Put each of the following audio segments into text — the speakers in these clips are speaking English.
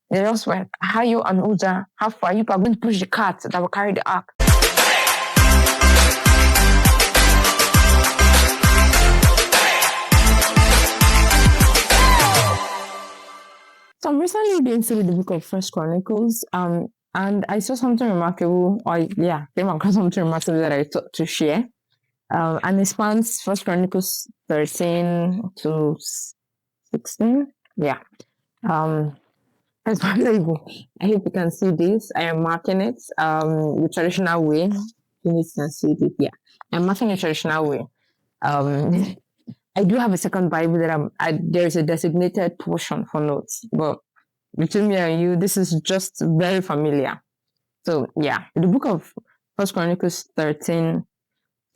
They just went, how you and Uzzah, how far you are going to push the cart that will carry the ark? So I'm recently been through the book of First Chronicles, and I saw something remarkable, came across something remarkable that I thought to share. And it spans First Chronicles 13 to 16. Yeah. As far as I go, I hope you can see this. I am marking it the traditional way. You can see it. Yeah. I'm marking the traditional way. I do have a second Bible that there's a designated portion for notes, but between me and you, this is just very familiar. So yeah, the book of First Chronicles 13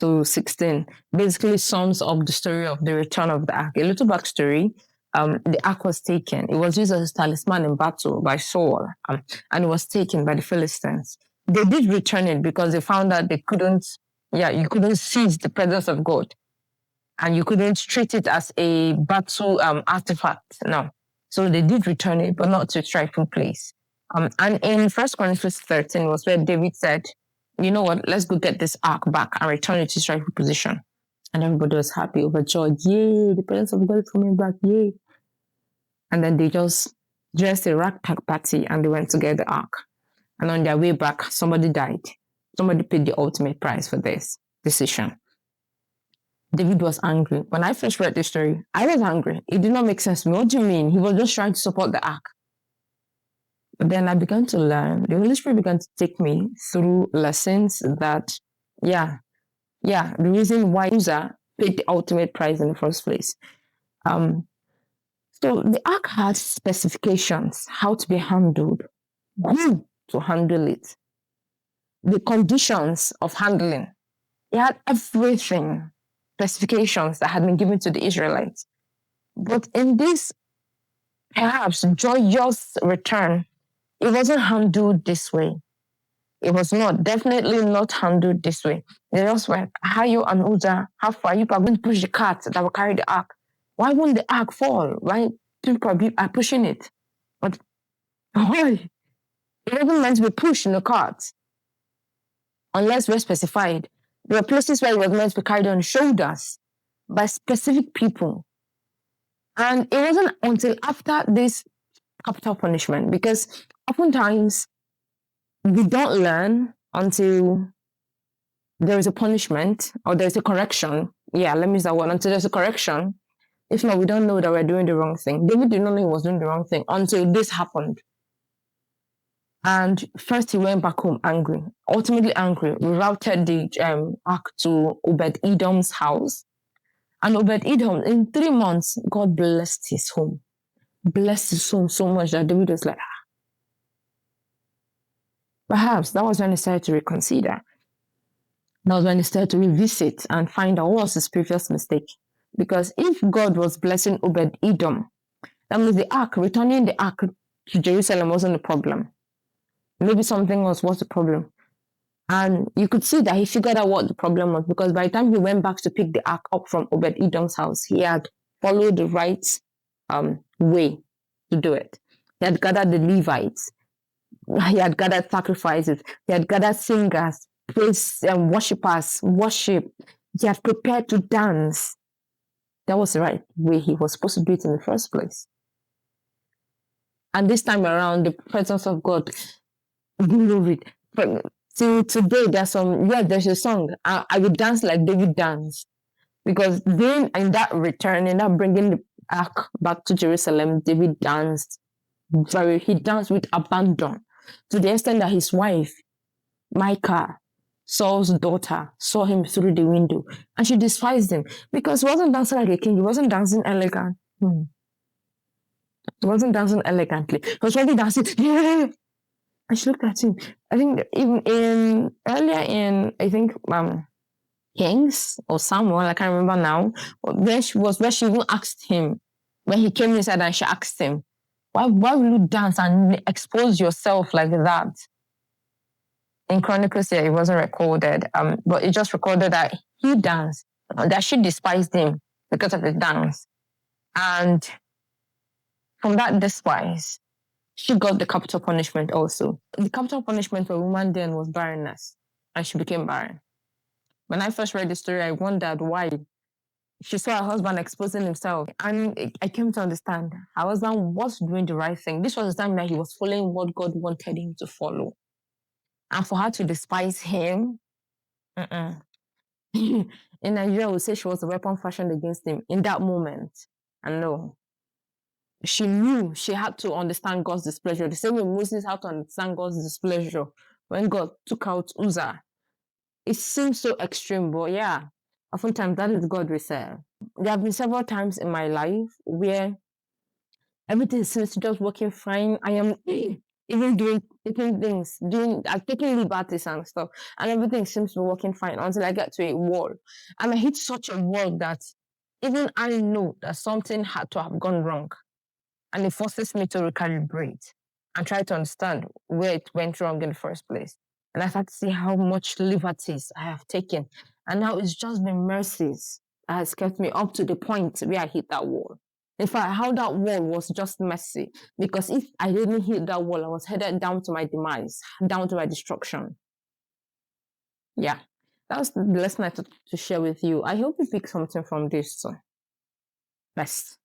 to 16 basically sums up the story of the return of the ark. A little backstory. The ark was taken. It was used as a talisman in battle by Saul, and it was taken by the Philistines. They did return it because they found that you couldn't seize the presence of God, and you couldn't treat it as a battle artifact. No. So they did return it, but not to its rightful place. And in First Chronicles 13 was where David said, you know what, let's go get this ark back and return it to its rightful position. And everybody was happy, overjoyed. Yay, the presence of God is coming back, yay. And then they just dressed a ragtag party and they went to get the ark. And on their way back, somebody died. Somebody paid the ultimate price for this decision. David was angry. When I first read this story, I was angry. It did not make sense to me. What do you mean? He was just trying to support the ark. But then I began to learn. The Holy Spirit began to take me through lessons that, the reason why Uzzah paid the ultimate price in the first place. So the ark had specifications, how to be handled, who to handle it, the conditions of handling. It had everything, specifications that had been given to the Israelites. But in this perhaps joyous return, it wasn't handled this way. It was definitely not handled this way. They just went, how you and Uzzah, how far you are going to push the cart that will carry the ark? Why won't the ark fall? Why people are pushing it? But why? It wasn't meant to be pushed in the cart unless we're specified. There were places where it was meant to be carried on shoulders by specific people. And it wasn't until after this capital punishment, because oftentimes we don't learn until there is a punishment or there's a correction. Yeah, let me use that word. Until there's a correction. If not, we don't know that we're doing the wrong thing. David did not know he was doing the wrong thing until this happened. And first he went back home angry, ultimately angry. We routed the ark to Obed-Edom's house. And Obed-Edom, in 3 months, God blessed his home. Blessed his home so much that David was like, Perhaps that was when he started to reconsider. That was when he started to revisit and find out what was his previous mistake. Because if God was blessing Obed-Edom, that means returning the ark to Jerusalem wasn't a problem. Maybe something else was the problem. And you could see that he figured out what the problem was, because by the time he went back to pick the ark up from Obed-Edom's house, he had followed the right way to do it. He had gathered the Levites. He had gathered sacrifices. He had gathered singers, praise and worshippers, worship. He had prepared to dance. That was the right way he was supposed to do it in the first place. And this time around, the presence of God grew. See, today there's a song. I will dance like David danced. Because then in that return, in that bringing the ark back to Jerusalem, David danced. He danced with abandon, to the extent that his wife, Micah, Saul's daughter, saw him through the window, and she despised him because he wasn't dancing like a king. He wasn't dancing elegant. He wasn't dancing elegantly. He was really dancing. Yeah. And she looked at him. I think even earlier in Kings or Samuel, I can't remember now, where she even asked him, when he came inside and she asked him, why will you dance and expose yourself like that? In Chronicles, it wasn't recorded, but it just recorded that he danced, that she despised him because of his dance. And from that despise, She got the capital punishment also. The capital punishment for a woman then was barrenness, and she became barren. When I first read the story, I wondered why. She saw her husband exposing himself, and I came to understand her husband was doing the right thing. This was the time that he was following what God wanted him to follow. And for her to despise him, in Nigeria, we say she was a weapon fashioned against him in that moment. And no, she knew she had to understand God's displeasure. The same way Moses had to understand God's displeasure when God took out Uzzah. It seems so extreme, but yeah, oftentimes that is God we serve. There have been several times in my life where everything seems to just working fine. I am even doing taking things, doing I'm taking liberties and stuff, and everything seems to be working fine until I get to a wall. And I hit such a wall that even I know that something had to have gone wrong. And it forces me to recalibrate and try to understand where it went wrong in the first place. And I start to see how much liberties I have taken. And now it's just been mercies that has kept me up to the point where I hit that wall. In fact, how that wall was just mercy. Because if I didn't hit that wall, I was headed down to my demise, down to my destruction. Yeah. That was the lesson I took to share with you. I hope you pick something from this. So, best.